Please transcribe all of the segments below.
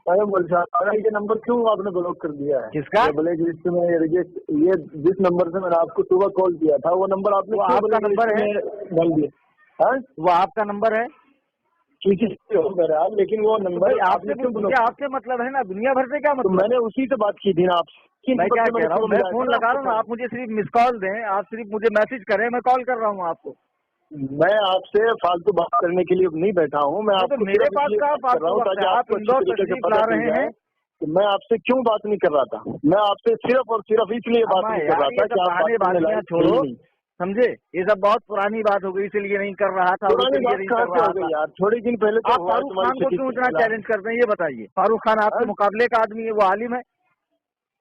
अरे मुल्क ये नंबर क्यों आपने ब्लॉक कर दिया है? किसका? ब्लैक लिस्ट में ये जिस नंबर से मैंने आपको सुबह कॉल किया था वो नंबर आपने आपका नंबर है डाल दिया? वो आपका नंबर है आप, लेकिन वो नंबर आपसे मतलब है ना, दुनिया भर से क्या मतलब? तो मैंने उसी से बात की थी ना आपसे। मैं क्या कह रहा हूँ, मैं फोन लगा रहा हूँ, आप मुझे सिर्फ मिस कॉल दें, आप सिर्फ मुझे मैसेज करें, मैं कॉल कर रहा हूँ आपको। मैं आपसे फालतू बात करने के लिए नहीं बैठा हूँ। मैं आपको मेरे पास का फालतू वक्त है, आप इंदौर तशरीफ ला रहे हैं तो मैं आपसे क्यों बात नहीं कर रहा था? मैं आपसे सिर्फ और सिर्फ इसलिए बात नहीं कर रहा था कि बातें छोड़ो, समझे? ये सब बहुत पुरानी बात हो गई, इसलिए नहीं कर रहा था। पुरानी बात कहाँ से हो गई यार? थोड़े दिन पहले आप फारूक खान को क्यों इतना चैलेंज करते हैं, ये बताइए। फारूक खान आपके मुकाबले का आदमी है, वो आलिम है।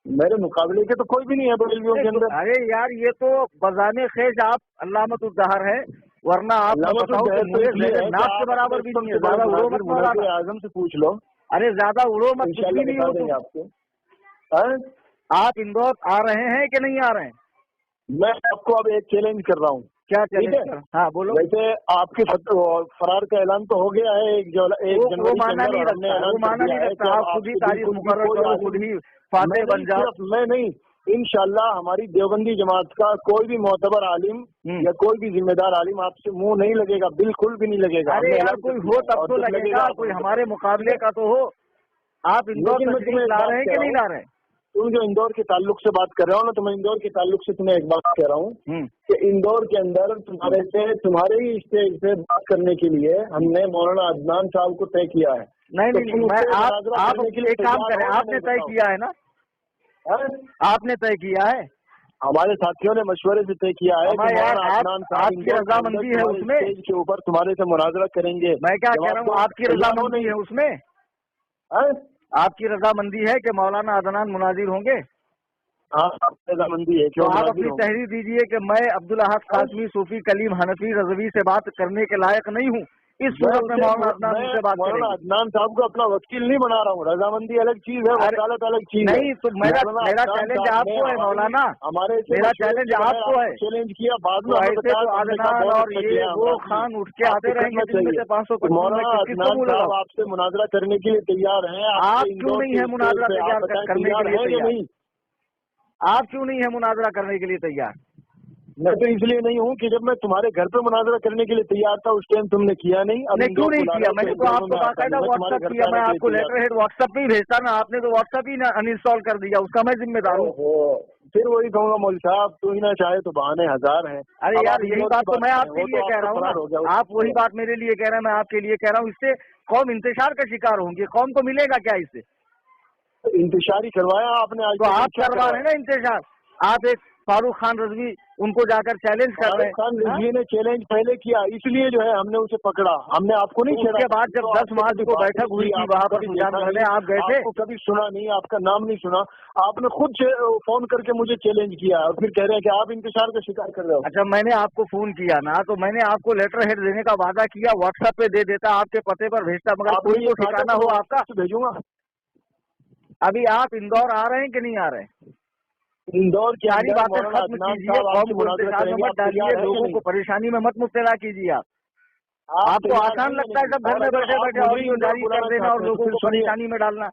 मेरे मुकाबले के तो कोई भी नहीं है बरेलवियों के अंदर। अरे यार, ये तो बजाने खेज आप अल्लामतुद्दहर है, वरना आप नाक के बराबर भी नहीं है। ज्यादा उड़ो मत, मौलाना आजम से पूछ लो। अरे ज्यादा उड़ो मत, कुछ भी नहीं हो तुम। आपको आप इंदौर आ रहे हैं कि नहीं आ रहे हैं? मैं आपको अब एक चैलेंज कर रहा हूँ। क्या चैलेंज? हाँ बोलो। वैसे आपके फरार का ऐलान तो हो गया है, एक जनवरी वो माना नहीं रखता, आप खुद ही तारीख मुकर्रर करो, खुद ही फातेह बन जाओ। मैं नहीं, इंशाल्लाह हमारी देवबंदी जमात का कोई भी मोतबर आलिम या कोई भी जिम्मेदार आलिम आपसे मुंह नहीं लगेगा, बिल्कुल भी नहीं लगेगा। अरे यार, कोई हो तब तो लगेगा, कोई हमारे मुकाबले का तो हो। आप इंदौर तशरीफ ला रहे हैं कि नहीं ला रहे हैं? तुम जो इंदौर के ताल्लुक से बात कर रहे हो ना, तो मैं इंदौर के ताल्लुक से तुम्हें एक बात कह रहा हूँ कि इंदौर के अंदर तुम्हारे ही स्टेज पे बात करने के लिए हमने मौलाना अदनान साहब को तय किया है। नहीं, आप एक काम करें, आपने तय किया है ना? आपने तय किया है? हमारे साथियों ने मशवरे से तय किया है कि आपकी रजामंदी है उसमें? स्टेज के ऊपर तुम्हारे से मुनाजरा करेंगे। मैं क्या कह रहा हूँ, आपकी रजामंदी है उसमें? आपकी रजामंदी है कि मौलाना अदनान मुनाजिर होंगे? हाँ, रजामंदी है। तो आप अपनी तहरीर दीजिए कि मैं अब्दुल अहद कासमी, सूफी, कलीम, हनफी, रजवी से बात करने के लायक नहीं हूँ। इस सूरत में मौलाना अदनान से बात करेंगे। अदनान साहब को अपना वकील नहीं बना रहा हूँ। रजामंदी अलग चीज है, वकालत अलग चीज नहीं। तो मेरा चैलेंज आपको है मौलाना, मेरा चैलेंज आपको है। चैलेंज किया बाद में ऐसे तो अदनान और ये वो खान उठ के आते रहेंगे। 500 आपसे मुनाजरा करने के लिए तैयार हैं। आप क्यों नहीं है मुनाजरा तैयार करने के लिए तैयार? आप क्यों नहीं है मुनाजरा करने के लिए तैयार? मैं तो इसलिए नहीं हूँ कि जब मैं तुम्हारे घर पे मुनाजरा करने के लिए तैयार था उस टाइम तुमने किया नहीं। क्यों नहीं किया? मैंने तो आपको बाकायदा व्हाट्सएप किया, मैं आपको लेटर हेड व्हाट्सएप पे ही भेजता ना, आपने तो व्हाट्सएप ही अनइंस्टॉल कर दिया, उसका मैं जिम्मेदार हूँ। फिर वही कहूँगा मौलवी साहब, तू ही ना चाहे तो बहाने हजार हैं। अरे यार, यही बात तो मैं आपके लिए कह रहा हूँ, आप वही बात मेरे लिए कह रहे हैं, मैं आपके लिए कह रहा हूँ। इससे कौम इंतशार का शिकार होंगी, कौम को मिलेगा क्या इससे? इंतशार ही करवाया आपने आज। तो आप करवा रहे हैं ना इंतजार। आप एक फारूक खान रजवी उनको जाकर चैलेंज कर रहे हैं। खान रजवी ने चैलेंज पहले किया, इसलिए जो है हमने उसे पकड़ा, हमने आपको नहीं छेड़ा। उसके बाद जब 10 मार्च को बैठक हुई थी वहाँ पर करने आप गए थे? आपको कभी सुना नहीं, आपका नाम नहीं सुना। आपने खुद फोन करके मुझे चैलेंज किया और फिर कह रहे हैं कि आप इंतजार का शिकार कर रहे हो। अच्छा, मैंने आपको फोन किया ना, तो मैंने आपको लेटर हेड देने का वादा किया, व्हाट्सएप पे दे देता, आपके पते पर भेजता, मगर कोई तो ठिकाना हो आपका। भेजूंगा। अभी आप इंदौर आ रहे हैं कि नहीं आ रहे हैं? इंदौर की सारी बातें खत्म कीजिए, मत डालिए, लोगों को परेशानी में मत मुब्तला कीजिए। आपको आसान लगता है सब घर में बैठे बैठे ऑडियो जारी कर देना और लोगों को परेशानी में डालना।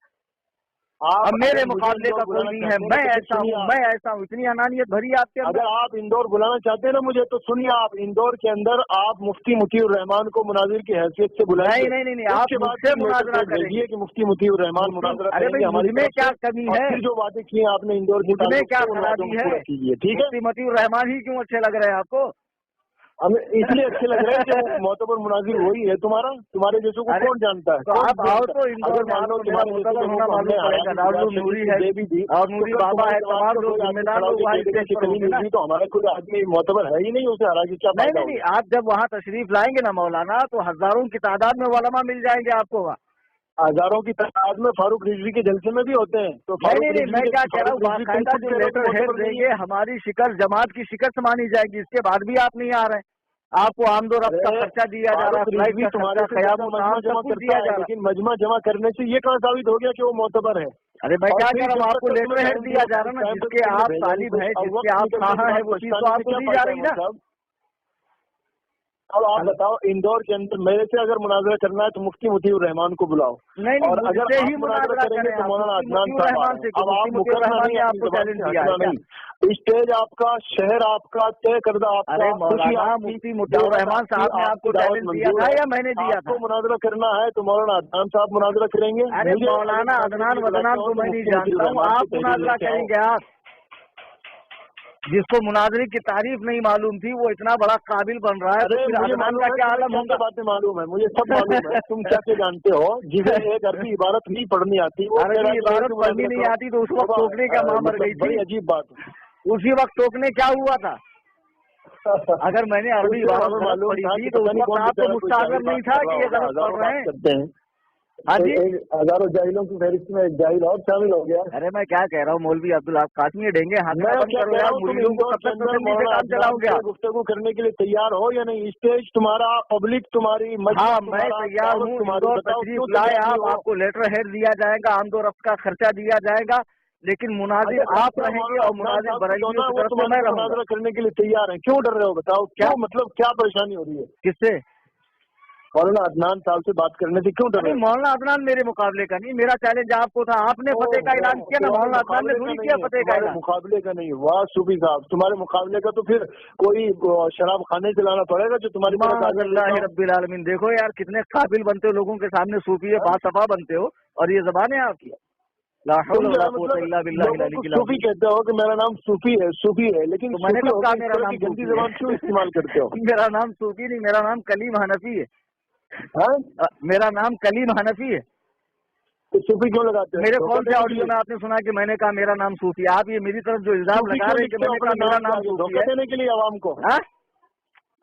अब मेरे मुकाबले का कोई नहीं है, मैं ऐसा हूँ, मैं ऐसा हूँ, इतनी अनानियत भरी आपके अंदर। अगर आप इंदौर बुलाना चाहते हैं ना मुझे, तो सुनिए, आप इंदौर के अंदर आप मुफ्ती मुतीउर रहमान को मुनाजिर की हैसियत से बुलाएं। नहीं, आप मुझसे मुनाजरा करेंगे कि मुफ्ती मुतीउर रहमान मुनाजरा करेंगे। हमारे में क्या कमी है? जो बातें की आपने इंदौर की, क्या खराबी है? ठीक है, मुफ्ती मुतीउर रहमान ही क्यों अच्छे लग रहे हैं आपको? हमें इसलिए अच्छे लग रहे हैं कि मोतबर मुनाजिर वही है तुम्हारा, तुम्हारे जैसों को कौन जानता है? तो आप आओ तो इंदौर में, आपको मेरा मोतबर होना मालूम पड़ेगा। दारुल नूरी है और नूरी बाबा है, तमाम लोग जिम्मेदार लोग वहाँ स्टेज पर होंगे। तो हमारा कोई आदमी मोतबर है ही नहीं, उसे हरा के क्या? नहीं, आप जब वहाँ तशरीफ लाएंगे ना मौलाना, तो हजारों की तादाद में उलमा मिल जाएंगे आपको वहाँ। हजारों की तादाद में फारूक रिजवी के जलसे में भी होते हैं। तो नहीं, मैं क्या कह रहा हूँ, बाकायदा जो लेटर हेड देंगे, हमारी शिकस्त, जमात की शिकस्त मानी जाएगी। इसके बाद भी आप नहीं आ रहे हैं, आपको आमदो रफ्त का खर्चा दिया जा रहा है, फ्लाइट का खर्चा, क़याम मजमा जमा करता है, लेकिन मजमा जमा करने से ये कहाँ साबित हो गया कि वो मोतबर है? अरे मैं क्या कह रहा हूँ, आपको लेटर हेड दिया जा रहा है ना, जिसके आप तालिब हैं, जिसके आप कहाँ हैं, वो चीज तो आपको दी जा रही ना। अब आप बताओ, इंदौर के अंदर मेरे से अगर मुनाजरा करना है तो मुफ्ती मुतीउर रहमान को बुलाओ। नहीं, और अगर आप मुनाजरा करेंगे तो मौलाना अदनान साहब, अब आप मुकर्रमा नहीं, आपको चैलेंज हटना नहीं। स्टेज आपका, शहर आपका, तय करदा आपका। अरे मौलाना मुफ्ती मुतीउर रहमान साहब ने आपको चैलेंज दिया था या मैंने दिया था? आपको मुनाजरा करना है तो मौलाना अदनान साहब मुनाजरा करेंगे। अरे मौलाना अदनान वदनान को मैं नहीं जानता हूँ, आप मुनाजरा करेंगे। आप जिसको मुनाजरे की तारीफ नहीं मालूम थी वो इतना बड़ा काबिल बन रहा है, तो फिर अदनान का क्या आलम होगा? बातें मालूम है मुझे, सब मालूम है। तुम क्या क्या जानते हो? जिसे एक अरबी इबारत नहीं पढ़नी आती, वो अरबी इबारत पढ़नी नहीं आती तो उस वक्त टोकने क्या माँ मर गई थी? बड़ी अजीब बात। उसी वक्त टोकने क्या हुआ था? अगर मैंने अरबी इबारत पढ़ी थी तो उस वक्त आपको मुस्तागर नहीं था कि ये गलत पढ़ रहे हैं। हाँ जी, हजारों जाहिलों की फहरिस्त में एक जाहिल और शामिल हो गया। अरे मैं क्या कह रहा हूँ मौलवी अब्दुल कासमी डेंगे हाथ में बंद करो यार, मुरीदों को कब तक तसल्ली से काम चलाओगे? गुफ्तगू करने के लिए तैयार हो या नहीं? स्टेज तुम्हारा, पब्लिक तुम्हारी, हाँ मैं तैयार हूँ। तशरीफ लाए आप, आपको लेटर हेड दिया जाएगा, आमदो रफ्त का खर्चा दिया जाएगा, लेकिन मुनाजिर आप रहेंगे और मुनाजिर बरेलवी की तरफ से मैं रहूंगा। करने के लिए तैयार है, क्यों डर रहे हो? बताओ क्या मतलब, क्या परेशानी हो रही है? किससे? मौलाना अदनान साहब से बात करने से क्यों डर? मौलाना अदनान मेरे मुकाबले का नहीं, मेरा चैलेंज आपको था, आपने फतेह का ऐलान किया ना, मौलाना अदनान ने थोड़ी किया फतेह का ऐलान। मुकाबले का नहीं हुआ सूफी साहब, तुम्हारे मुकाबले का तो फिर कोई शराब खाने से लाना पड़ेगा जो तुम्हारी। अल्लाह रब्बिल आलमीन, देखो यार कितने काबिल बनते हो, लोगों के सामने सूफी है बासफा बनते हो, और ये जबान है आपकी। सूफी कहते हो कि मेरा नाम सूफी है, सूफी है, लेकिन मैंने कब कहा मेरा नाम गंदी जबान क्यों इस्तेमाल करते हो? मेरा नाम सूफी नहीं, मेरा नाम कलीम हनफी है। मेरा नाम कलीम हनफी है। तो सूफी क्यों लगाते हैं? मेरे कौन से ऑडियो में आपने सुना कि मैंने कहा मेरा नाम सूफी? आप ये मेरी तरफ जो इल्जाम लगा रहे हैं कि मैंने कहा मेरा नाम सूफी है, देने के लिए आवाम को।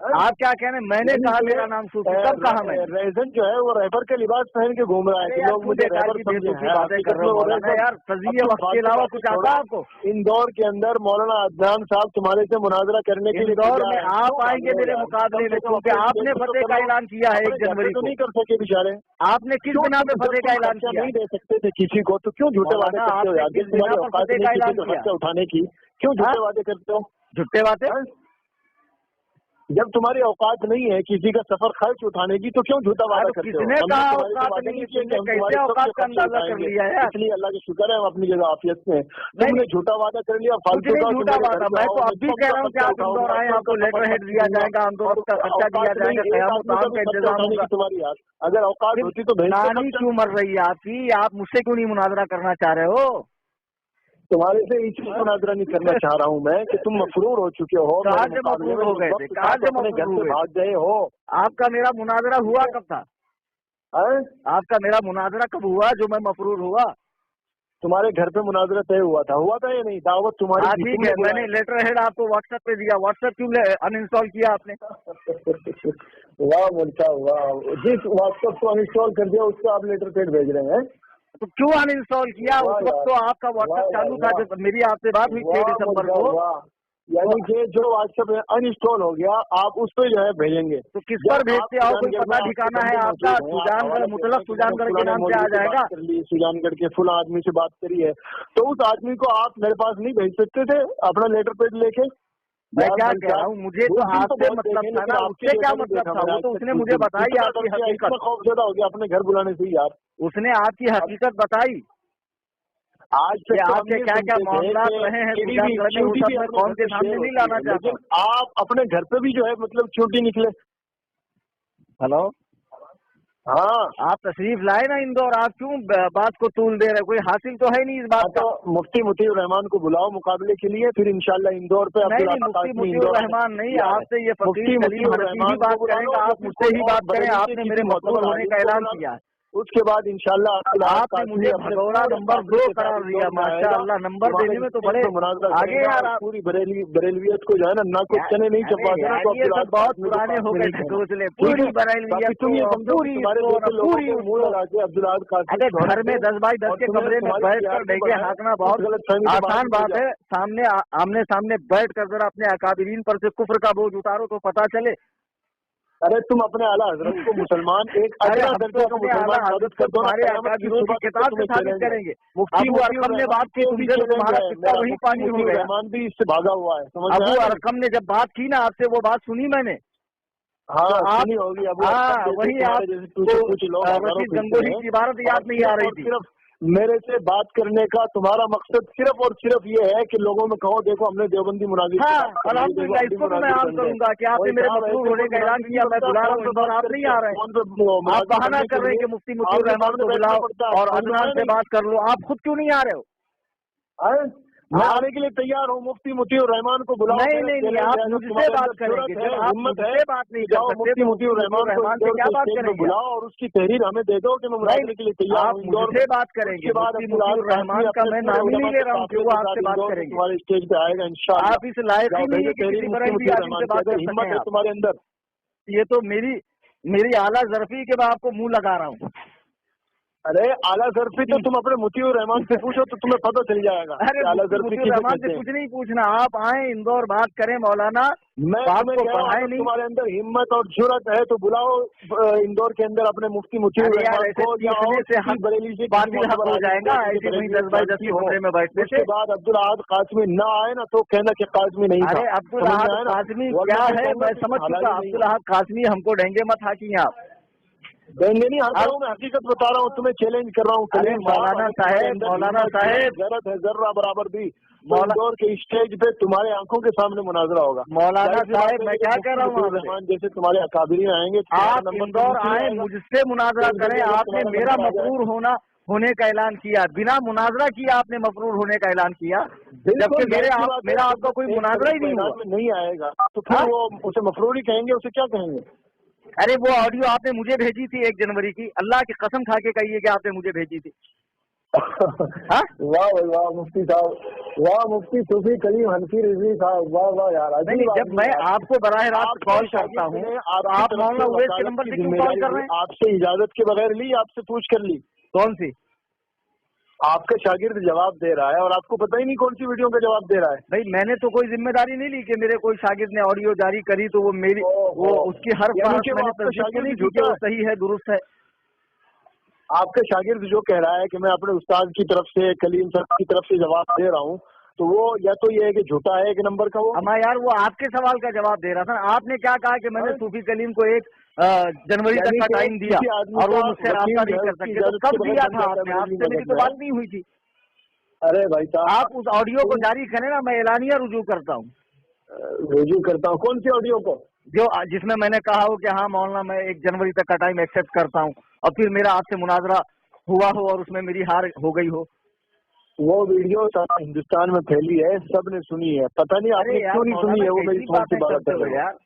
आप क्या कह रहे हैं? मैंने कहा मेरा नाम सूफी, कब कहा मैंने? रेजन जो है वो रैपर का लिबास पहन के घूम रहा है, लोग मुझे रैपर बातें कर रहे हो यार। तज़िये वक्त के अलावा कुछ आता है आपको? इंदौर के अंदर मौलाना अदनान साहब तुम्हारे से मुनाजरा करने के लिए इंदौर में आप आएंगे मेरे मुकाबले में, क्योंकि आपने फतेह का ऐलान किया है 1 जनवरी को। नहीं कर सके बेचारे, आपने किस बिना पे फतेह का ऐलान किया? नहीं दे सकते थे किसी को, तो क्यों झूठे वादे करते हो? फतेह का ऐलान किया उठाने की क्यों झूठे वादे करते हो? झूठे बातें, जब तुम्हारी औकात नहीं है किसी का सफर खर्च उठाने की तो क्यों झूठा वादा करते हो? किसने कहा औकात नहीं? कैसे औकात का अंदाजा कर लिया है? इसलिए अल्लाह का शुक्र है हम अपनी जगह आफियत में। तुमने झूठा वादा कर लिया, फालतू का झूठा वादा। मैं तो अब भी कह रहा हूँ कि आप इंदौर आए, आपको लेटर हेड दिया जाएगा, आंदोलन का खर्चा दिया जाएगा, क़याम का इंतजाम होगा। तुम्हारी यार अगर औकात होती तो नानी क्यों मर रही है आपकी? आप मुझसे क्यों नहीं मुनाजरा करना चाह रहे हो? तुम्हारे से इसलिए मुनाजरा नहीं करना चाह रहा हूँ मैं कि तुम मफरूर हो चुके हो। कहाँ से मफरूर हो गए थे? कहाँ से घर से भाग गए हो? आपका मेरा मुनाजरा हुआ कब था? आपका मेरा मुनाजरा कब हुआ जो मैं मफरूर हुआ? तुम्हारे घर पे मुनाजरा तय हुआ था या नहीं? दावत तुम्हारी। ठीक है, मैंने लेटर हेड आपको व्हाट्सएप पे दिया, व्हाट्सएप क्यों अनइंस्टॉल किया आपने? वाह मुल्का वाह, जिस व्हाट्सएप को अनइंस्टॉल कर दिया उसको आप लेटर हेड भेज रहे हैं, तो क्यों अनइंस्टॉल किया? उस वक्त तो आपका व्हाट्सएप चालू था जब मेरी आपसे बात हुई 6 दिसंबर को। यानी कि जो व्हाट्सएप अनइंस्टॉल हो गया आप उस पर जो है भेजेंगे, तो किस पर भेजते हो? कोई पता ठिकाना है आपका? सुजानगढ़, मुतलक सुजानगढ़ के नाम से आ जाएगा। सुजानगढ़ के फुल आदमी से बात करी है तो उस आदमी को आप मेरे पास नहीं भेज सकते थे अपना लेटर पेड लेके? मैं क्या कह रहा हूँ, मुझे तो आपसे मतलब था ना, उससे क्या मतलब था? वो तो उसने मुझे बताई आपकी हकीकत। खौफ ज्यादा हो गया अपने घर बुलाने से यार। उसने आपकी हकीकत बताई आज से आपके क्या क्या मामला रहे हैं सुजानगढ़ में, उस सब में कौन के सामने नहीं लाना चाहते? आप अपने घर पे भी जो है मतलब चोटी निकले। हेलो, हाँ आप तशरीफ लाए ना इंदौर, आप क्यों बात को तूल दे रहे? कोई हासिल तो है नहीं इस बात का। तो मुफ्ती मुतीउर रहमान को बुलाओ मुकाबले के लिए, फिर इंशाल्लाह इंदौर पे। नहीं, मुफ्ती मुतीउर रहमान नहीं, आपसे ये फकीर कलीम हनफी ही बात करेंगे, आप मुझसे ही बात करें। आपने मेरे मकबूल होने का ऐलान किया, उसके बाद इंशाल्लाह आपने मुझे भगोड़ा नंबर 2 करार दिया। माशाअल्लाह, नंबर देने में तो बड़े आगे यार। पूरी बरेलवियत को जो है ना कुछ चने नहीं चपा देना, ये सब बहुत पुराने हो गए थे सोचले। पूरी बरेलवियत पूरी अरे घर में 10 बाई 10 के कमरे में बैठ कर देखे हाँकना बहुत आसान बात है। सामने आमने सामने बैठ कर जरा अपने अकाबिरीन पर से कुफ्र का बोझ उतारो तो पता चले। अरे तुम अपने आला हजरत को मुसलमान एक अगला दर्जे का मुसलमान साबित कर दो। हमारे अकाबिरों की किताब से साबित करेंगे। अबू अरकम ने बात की तुमसे तो तुम्हारा किस्सा वही पानी हो गया। रहमान भी इससे भागा हुआ है। अबू अरकम ने जब बात की ना आपसे, वो बात सुनी मैंने। हाँ सुनी होगी। अब वही आप रशीद गंगोही की इबारत याद नहीं आ रही थी। सिर्फ मेरे से बात करने का तुम्हारा मकसद सिर्फ और सिर्फ ये है कि लोगों में कहो देखो हमने देवबंदी मुनाजिर। हाँ अल्हम्दुलिल्लाह, इसको तो मैं आम करूंगा कि आपने मेरे मकरूर होने का ऐलान किया, मैं बुला रहा हूँ इंदौर, आप नहीं आ रहे हैं। आप बहाना कर रहे हैं कि मुफ्ती मुतीउर रहमान को बुलाओ और अदनान से बात कर लो, आप खुद क्यों नहीं आ रहे हो? मैं आने के लिए तैयार हूँ, मुफ्ती मुतीउर रहमान को बुलाओ। नहीं, आप मुझसे बात करेंगे, आप मुझसे बात नहीं कर सकते, मुफ्ती मुतीउर रहमान से क्या बात करेंगे? बुलाओ और उसकी तहरीर हमें दे दो कि मैं मुनाज़रे के लिए तैयार हूँ। मुझसे बात करेंगे, मुफ्ती मुतीउर रहमान का मैं नाम ही नहीं ले रहा हूँ कि वो आपसे बात करेंगे। तुम्हारे स्टेज पे आएगा इंशाअल्लाह। आप इस लायक ही नहीं है कि किसी बड़े भी आदमी से बात कर सकें। तुम्हारे अंदर ये तो मेरी आला ज़र्फी के मैं आपको मुंह लगा रहा हूँ। अरे आला ज़र्फी तो तुम अपने मुतीउर रहमान से पूछो तो तुम्हें पता चल जाएगा। अरे आला ज़र्फी मुतीउर रहमान से कुछ नहीं पूछना, आप आए इंदौर बात करें मौलाना। मैं आपको पढ़ाए नहीं, तुम्हारे अंदर हिम्मत और जुर्रत है तो बुलाओ इंदौर के अंदर अपने मुफ्ती मुतीउर रहमान को। बरेली से बातिल हक हो जाएगा ऐसे वहीं 10 बाई 10 की कमरे में बैठने से। उसके बाद अब्दुल अहद कासमी ना आए ना तो कहना कि कासमी नहीं था। अरे अब्दुल अहद कासमी क्या है मैं समझ चुका। अब्दुल अहद कासमी हमको डेंगे मत हाकिए आप। देंगे नहीं हटा हूँ, मैं हकीकत बता रहा हूँ, तुम्हें चैलेंज कर रहा हूँ। मौलाना साहेब जरूरत है जर्रा बराबर भी इंदौर के स्टेज पे तुम्हारे आंखों के सामने मुनाजरा होगा। मौलाना साहेब मैं क्या कर रहा हूँ, जैसे तुम्हारे अकाबिरीन आएंगे आप इंदौर आए मुझसे मुनाजरा करें। आपने मेरा मफरूर होने का ऐलान किया, बिना मुनाजरा किया आपने मफरूर होने का ऐलान किया, जबकि मेरा आपका कोई मुनाजरा ही नहीं हुआ। नहीं आएगा तो फिर वो उसे मफरूर ही कहेंगे, उसे क्या कहेंगे? अरे वो ऑडियो आपने मुझे भेजी थी 1 जनवरी की, अल्लाह की कसम खा के कहिए कि आपने मुझे भेजी थी। वाह वाह मुफ्ती साहब, वाह मुफ्ती सूफी कलीम हनफी रिजवी साहब, वाह वाह यार। नहीं जब मैं आपको बराह रास्त कॉल करता हूँ तो आप मौलाना उवैस के नंबर से क्यों कॉल कर रहे हैं? आपसे इजाजत के बगैर ली, आपसे पूछ कर ली। कौन सी? आपका शागिर्द जवाब दे रहा है और आपको पता ही नहीं कौन सी वीडियो का जवाब दे रहा है। भाई मैंने तो कोई जिम्मेदारी नहीं ली कि मेरे कोई शागिर्द ने ऑडियो जारी करी तो वो मेरी वो उसकी हर बात मैंने तस्दीक नहीं की कि वो सही है दुरुस्त है। आपका शागिर्द जो कह रहा है कि मैं अपने उस्ताद की तरफ से कलीम साहब की तरफ से जवाब दे रहा हूँ, तो वो या तो ये है कि झूठा है एक नंबर का वो। अम्मा यार वो आपके सवाल का जवाब दे रहा था। आपने क्या कहा कि मैंने सूफी कलीम को 1 जनवरी तक का टाइम दिया और वो मुझसे रास्ता नहीं कर सकते, तो कब दिया था आपने? आपसे मेरी तो बात नहीं हुई थी। अरे भाई साहब आप उस ऑडियो को जारी करें ना, मैं एलानिया रुजू करता हूँ। कौन सी ऑडियो को? जो जिसमें मैंने कहा हो कि हाँ मौलाना मैं 1 जनवरी तक का टाइम एक्सेप्ट करता हूँ और फिर मेरा आपसे मुनाजरा हुआ हो और उसमें मेरी हार हो गई हो। वो वीडियो सारा हिंदुस्तान में फैली है, सब ने सुनी है। पता नहीं आपने क्यों नहीं सुनी है, वो मेरी बात कर रहे यार।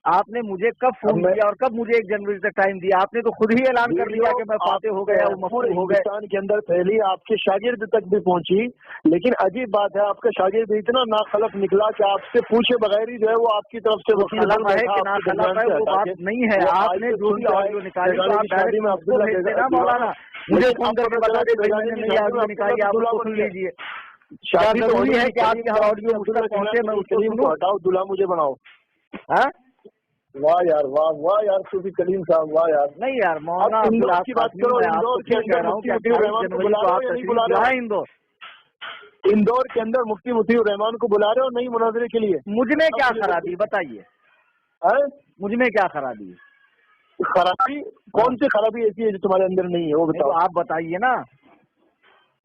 आपने मुझे कब फोन किया और कब मुझे 1 जनवरी तक टाइम दिया? आपने तो खुद ही ऐलान कर लिया कि मैं फाते हो गया, वो मफरूर हो गए। हिंदुस्तान के अंदर फैली, आपके शागिर्द तक भी पहुंची, लेकिन अजीब बात है आपका शागिर्द इतना नाखलफ निकला कि आपसे पूछे बगैर ही जो है वो आपकी तरफ से वकील है कि नाखलफ है, वो बात नहीं है। आपने जो भी ऑडियो निकाली तो आप डायरेक्ट मुझको भेज देना मौलाना, मुझे फोन करके बता दे नहीं ऑडियो निकाली, आप उसको सुन लीजिए। जरूरी है कि आपकी हर ऑडियो मुझ तक पहुंचे, मैं उसको सुनूं। हटाओ, दूल्हा मुझे बनाओ। हाँ वाह यार, वाह यार सूफी कलीम साहब, वाह यार। नहीं यार मौलाना इंदौर की बात करो, इंदौर के अंदर मुफ्ती मुतीउर रहमान को बुला रहे हो नहीं बुला रहे हो? इंदौर के अंदर मुफ्ती मुतीउर रहमान को बुला रहे हो नहीं मुनाजरे के लिए? मुझ में क्या खराबी बताइए? मुझ में क्या खराबी? खराबी कौन सी खराबी ऐसी है जो तुम्हारे अंदर नहीं है, वो बताओ। आप बताइए ना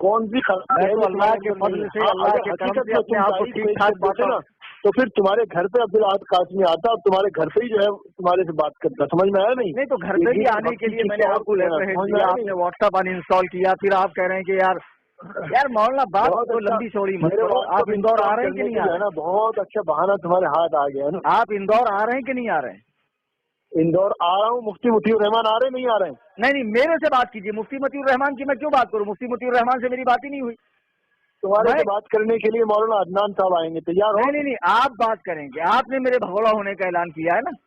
कौन सी खराबी है? अल्लाह के फजल से, अल्लाह के करम से अपने आप को ठीक ठाक बात ना, तो फिर तुम्हारे घर पे अब्दुल अहद कासमी आता और तुम्हारे घर पे ही जो है तुम्हारे से बात करता। समझ में आया? नहीं तो घर पे भी आने के लिए मैंने आपको लेटर भेज दिया, आपने व्हाट्सएप अनइंस्टॉल किया, फिर आप कह रहे हैं कि यार मौलाना बात तो लंबी चौड़ी मत करो। आप इंदौर आ रहे हैं कि नहीं आ रहे हैं? बहुत अच्छा बहाना तुम्हारे हाथ आ गया ना। आप इंदौर आ रहे हैं कि नहीं आ रहे हैं? इंदौर आ रहा हूँ। मुफ्ती मुतीउर रहमान आ रहे नहीं आ रहे हैं? नहीं मेरे से बात कीजिए। मुफ्ती मुतीउर रहमान की मैं क्यों बात करूँ? मुफ्ती मुतीउर रहमान से मेरी बात ही नहीं हुई। तुम्हारे से बात करने के लिए मौलाना अदनान साहब आएंगे, तैयार हो? नहीं आप बात करेंगे। आपने मेरे भगोड़ा होने का ऐलान किया है ना।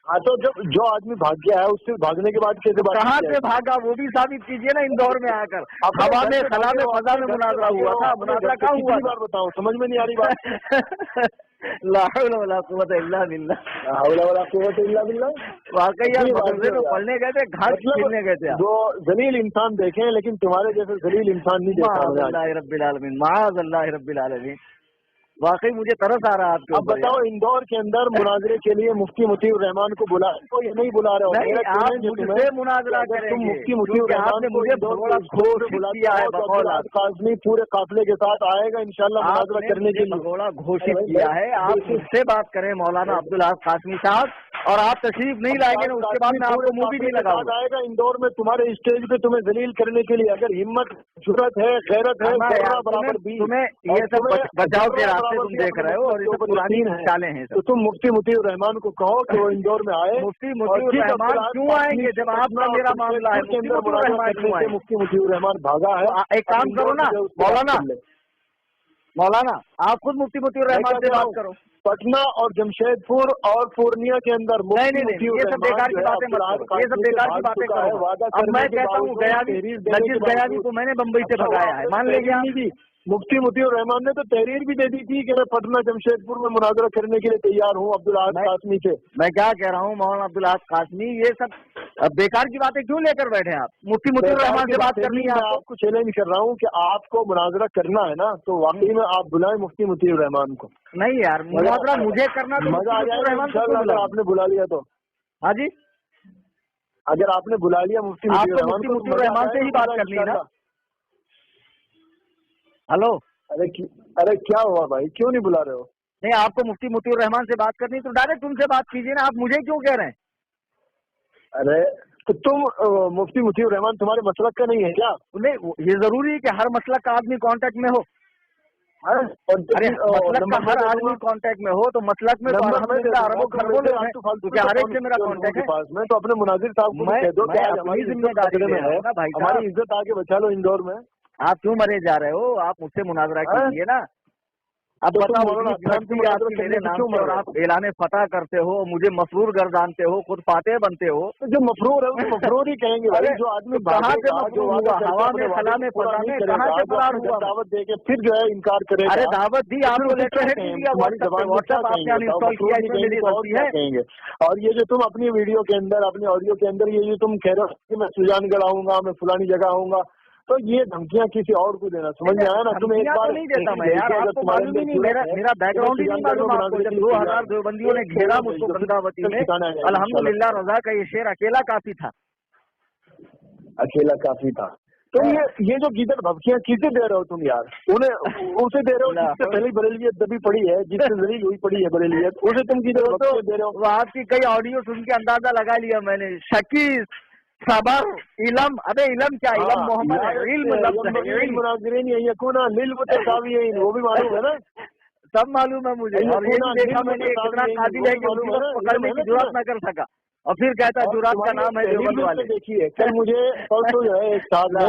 हाँ तो जो आदमी भाग गया है उससे भागने के बाद कैसे बात? कहाँ से भागा वो भी साबित कीजिए ना। इंदौर में आकर हवा में खला में फजा में मुनाजरा हुआ था। मुनाजरा कहाँ हुआ? बार बताओ, समझ में नहीं आ रही बात। ला हौला वला कुव्वत इल्ला बिल्लाह, ला हौला वला कुव्वत इल्ला बिल्लाह। वाकई यार मदरसे में पढ़ने गए थे, घाट खेलने गए थे। जो जलील इंसान देखे लेकिन तुम्हारे जैसे जलील इंसान नहीं देखा। अल्लाह रब्बिल आलमीन, माअज़ अल्लाह रब्बिल आलमीन। वाकई मुझे तरस आ रहा है आपके अब बताओ इंदौर के अंदर मुनाजरे के लिए मुफ्ती मुतीउर रहमान को बुला को या नहीं बुला रहे हो? नहीं, आप मुझसे मुनाजरा करेंगे, तुम मुफ्ती मुतीउर रहमान को मुझे बड़ा घोषित किया है, अब्दुल काज़मी पूरे काफिले के साथ आएगा इंशाल्लाह मुनाजरा करने के लिए। बड़ा घोषित किया है, आप मुझसे बात करें मौलाना अब्दुल काज़मी साहब, और आप तशरीफ नहीं लाएंगे ना, उसके बाद मैं आपको मुंह भी नहीं लगाऊंगा। आएगा इंदौर में तुम्हारे स्टेज पे तुम्हें जलील करने के लिए, अगर हिम्मत जुर्रत है गैरत है बराबर भी। तुम्हें ये सब बचाव के रास्ते तुम देख रहे हो और ये सब पुरानी चालें हैं। तो तुम मुफ्ती मुतीउर रहमान को कहो कि वो इंदौर में आए। मुफ्ती मुतीउर रहमान क्यों आएंगे जब आपका मेरा मामला है? मुफ्ती मुतीउर रहमान क्यों आए? मुफ्ती मुतीउर रहमान भागा है। एक काम करो ना मौलाना, आप खुद मुफ्ती मुतीउर रहमान से बात करो। पटना और जमशेदपुर और पूर्णिया के अंदर नहीं, ये सब बेकार की बातें मत करो, ये सब बेकार की बातें करो। अब मैं कहता हूँ नजीर गयावी को मैंने बम्बई से भगाया है, मान लीजिए। मुफ्ती मुतीउर रहमान ने तो तहरीर भी दे दी थी कि मैं पटना जमशेदपुर में मुनाजरा करने के लिए तैयार हूँ अब्दुल काज़मी से। मैं क्या कह रहा हूँ मौलाना अब्दुल काज़मी, ये सब बेकार की बातें क्यों लेकर बैठे आप? मुफ्ती मुतीउर रहमान से बात करनी है। आपको चैलेंज कर रहा हूँ कि आपको मुनाजरा करना है ना, तो वाकई में आप बुलाएं मुफ्ती मुतीउर रहमान को। नहीं यार, मुनाजरा मुझे करना तो मजा आ जाएगा अगर आपने बुला लिया तो। हाँ जी, अगर आपने बुला लिया मुफ्ती मुतीउर रहमान से ही बात करनी है ना। हेलो, अरे क्या हुआ भाई, क्यों नहीं बुला रहे हो? नहीं, आपको मुफ्ती मुतीउर रहमान से बात करनी तो डायरेक्ट उनसे बात कीजिए ना, आप मुझे क्यों कह रहे हैं? अरे तो तुम मुफ्ती मुतीउर रहमान तुम्हारे मसलक का नहीं है क्या? नहीं, ये जरूरी है कि हर मसलक का आदमी कांटेक्ट में हो। अरे मसलक का हर आदमी कांटेक्ट में हो तो मसलक में अरबों खरबों लोग हैं, तो क्या हर एक से मेरा कांटेक्ट है? पास में तो अपने मुनाजिर साहब को कह दो कि हमारी जिम्मेदारी में है, हमारी इज्जत आगे बचा लो इंदौर में। आप क्यों मरे जा रहे हो? आप मुझसे मुनाजरा कीजिए ना। अब बताओ, मेरे नाम से और आप ऐलाने फतह करते हो, मुझे मफरूर गर्दानते हो, खुद फातेह बनते हो। तो जो मफरूर है वो मफरूर ही कहेंगे भाई। जो आदमी कहाँ से मफरूर हुआ? हवा में फला में फला में कहाँ से फरार हुआ? दावत दे के फिर जो है इनकार करेगा। अरे दावत दी आपको, लेटर हेड दिया, व्हाट्सएप आपने अनइंस्टॉल किया, इसमें मेरी गलती है। और ये जो तुम अपनी वीडियो के अंदर, अपने ऑडियो के अंदर ये जो तुम कह रहे हो कि मैं सुजानगढ़ आऊंगा, मैं फलानी जगह आऊंगा, तो ये धमकियां किसी और को देना, समझ में आया ना? तुम्हें एक बार नहीं देता मैं यार, आपको मालूम ही नहीं, मेरा बैकग्राउंड ही नहीं मालूम आपको। जब 2000 देवबंदियों ने घेरा मुझको गंगावती में, अल्हम्दुलिल्लाह रजा का ये शेर अकेला काफी था, अकेला काफी था। तो ये जो गीदड़ धमकियां किसे दे रहे हो तुम यार? उन्हें उसे दे रहे हो जिससे पहले बरेलियत दबी पड़ी है, जिससे जलील हुई पड़ी है बरेलियत, उसे तुम गीदड़ धमकियां दे रहे हो। आपकी कई ऑडियो सुन के अंदाजा लगा लिया मैंने। शकील सबर इलम, अबे इलम क्या, इलम मोहम्मद है, इल्म लफ्ज़ है, इल्म मुनाज़िरीन यकूना लिल्म तसावीयीन, वो भी मालूम है ना? सब मालूम है मुझे। और ये भी देखा मैंने कितना काबिल है कि पकड़ने की जुर्रत न कर सका, और फिर कहता है जुर्रत का नाम है देवबंद वाले। देखिए कल मुझे परसों जो है एक साहब ने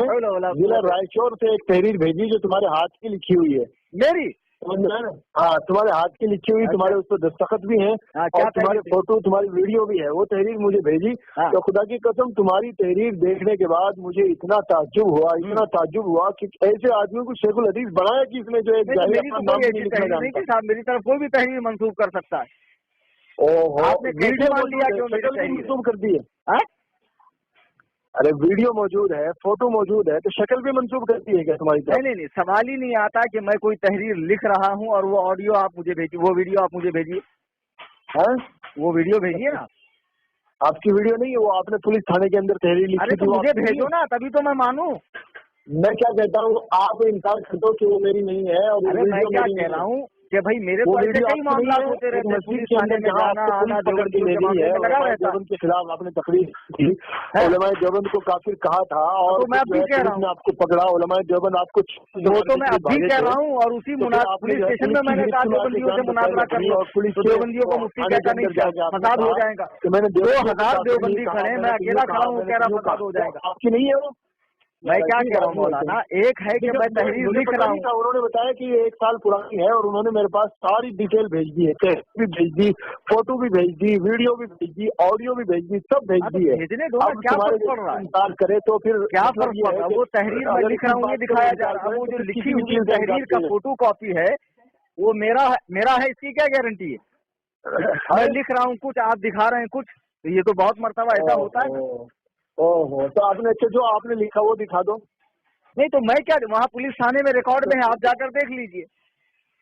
जिला रायचौर से एक तहरीर भेजी जो तुम्हारे हाथ की लिखी हुई है। मेरी? हाँ, तुम्हारे हाथ की लिखी हुई, तुम्हारे उस पर दस्तखत भी हैं और तुम्हारे फोटो, तुम्हारी वीडियो भी है। वो तहरीर मुझे भेजी तो खुदा की कसम तुम्हारी तहरीर देखने के बाद मुझे इतना ताज्जुब हुआ कि ऐसे आदमी को शेखुल हदीस बनाया कि इसमें जो एक मेरी तरफ कोई भी तहरीर मंसूब कर सकता है। आपने कैसे मान लिया कि मेरी मंसूब कर दी है? अरे वीडियो मौजूद है, फोटो मौजूद है, तो शक्ल भी मंसूब करती है क्या तुम्हारी तरफ? नहीं, सवाल ही नहीं आता कि मैं कोई तहरीर लिख रहा हूँ और वो ऑडियो आप मुझे भेजिए, वो वीडियो आप मुझे भेजिए। हाँ, वो वीडियो भेजिए ना। आपकी वीडियो नहीं है वो, आपने पुलिस थाने के अंदर तहरीर लिखी। अरे तो मुझे भेजो ना, तभी तो मैं मानूं। मैं क्या कहता हूँ, आप इनकार कर दो कि वो मेरी नहीं है। और मैं क्या कह रहा हूँ कि भाई मेरे तो ऐसे कई मामला होते रहते हैं, पुलिस थाने में जाना आना, देवबंद के खिलाफ आपने तकरीर की, उलमाए देवबंद को काफिर कहा था, और मैं अभी कह रहा हूँ आपको पकड़ा, उलमाए देवबंद आपको, तो मैं अभी कह रहा हूँ। और उसी पुलिस स्टेशन में मैंने कहा देवबंदियों से मुनाजरा कर लो, तो देवबंदियों को मुफ्ती कहता नहीं, फसाद हो जाएगा। तो मैंने 2000 देवबंदी खड़े, मैं अकेला खड़ा हूँ, कह रहा फसाद हो जाएगा। आपकी नहीं है वो? मैं क्या कह रहा हूँ मौलाना, एक है कि मैं तहरीर लिख रहा हूँ। उन्होंने बताया कि ये 1 साल पुरानी है और उन्होंने मेरे पास सारी डिटेल भेज दी है, टेक्स्ट भी भेज दी, फोटो भी भेज दी, वीडियो भी भेज दी, ऑडियो भी भेज दी, सब भेज दी है। भेजने दो, क्या फर्क पड़ रहा है? इंकार करे तो फिर क्या फर्क पड़ रहा है? वो तहरीर मैं लिख रहा हूँ, ये दिखाया जा रहा है। वो जो लिखी हुई तहरीर का फोटो कॉपी है वो मेरा है, इसकी क्या गारंटी है? मैं लिख रहा हूँ कुछ, आप दिखा रहे हैं कुछ, ये तो बहुत मर्तबा ऐसा होता है। ओहो, तो आपने जो आपने लिखा वो दिखा दो। नहीं तो मैं क्या, वहाँ पुलिस थाने में रिकॉर्ड में है, आप जाकर देख लीजिए।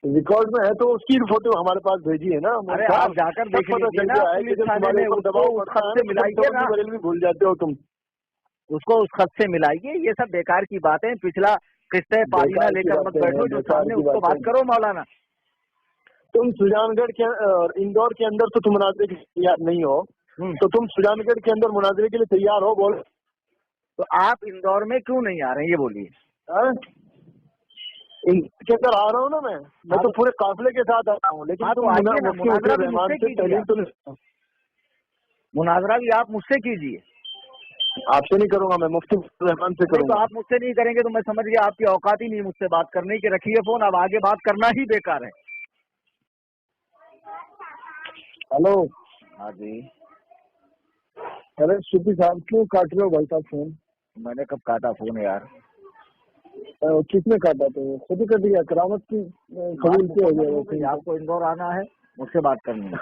रिकॉर्ड में है तो उसकी फोटो हमारे पास भेजी है ना। अरे आप जाकर देख लीजिए ना, पुलिस थाने में उसको उस खत से मिलाइए ना, बरेलवी भूल जाते हो तुम, उसको उस खत से मिलाइए। ये सब बेकार की बातें, पिछला किस्से पारीना लेकर मत बैठो, जो सामने उसको बात करो मौलाना। तुम सुजानगढ़ के इंदौर के अंदर तो तुम मुनाजरे के लिए तैयार नहीं हो, तो तुम सुजानगढ़ के अंदर मुनाजरे के लिए तैयार हो, बोल। तो आप इंदौर में क्यों नहीं आ रहे हैं, ये बोलिए। के अंदर आ रहा हूँ ना मैं तो पूरे काफिले के साथ आ रहा हूँ, लेकिन तुम मुनाजरा भी आप मुझसे कीजिए। आपसे नहीं करूंगा मैं, मुफ्ती रहमान से करूंगा। तो आप मुझसे नहीं करेंगे तो मैं समझ गया आपकी औकात ही नहीं मुझसे बात करने की। रखिए फोन, अब आगे बात करना ही बेकार है। हेलो। हाँ जी। अरे सूफी साहब क्यों काट रहे हो भाई साहब फोन? मैंने कब काटा फोन यार? किसने काटा? तो खुद ही कट गया, करामत की कबूल से हो गया। आपको इंदौर आना है, मुझसे बात करनी है।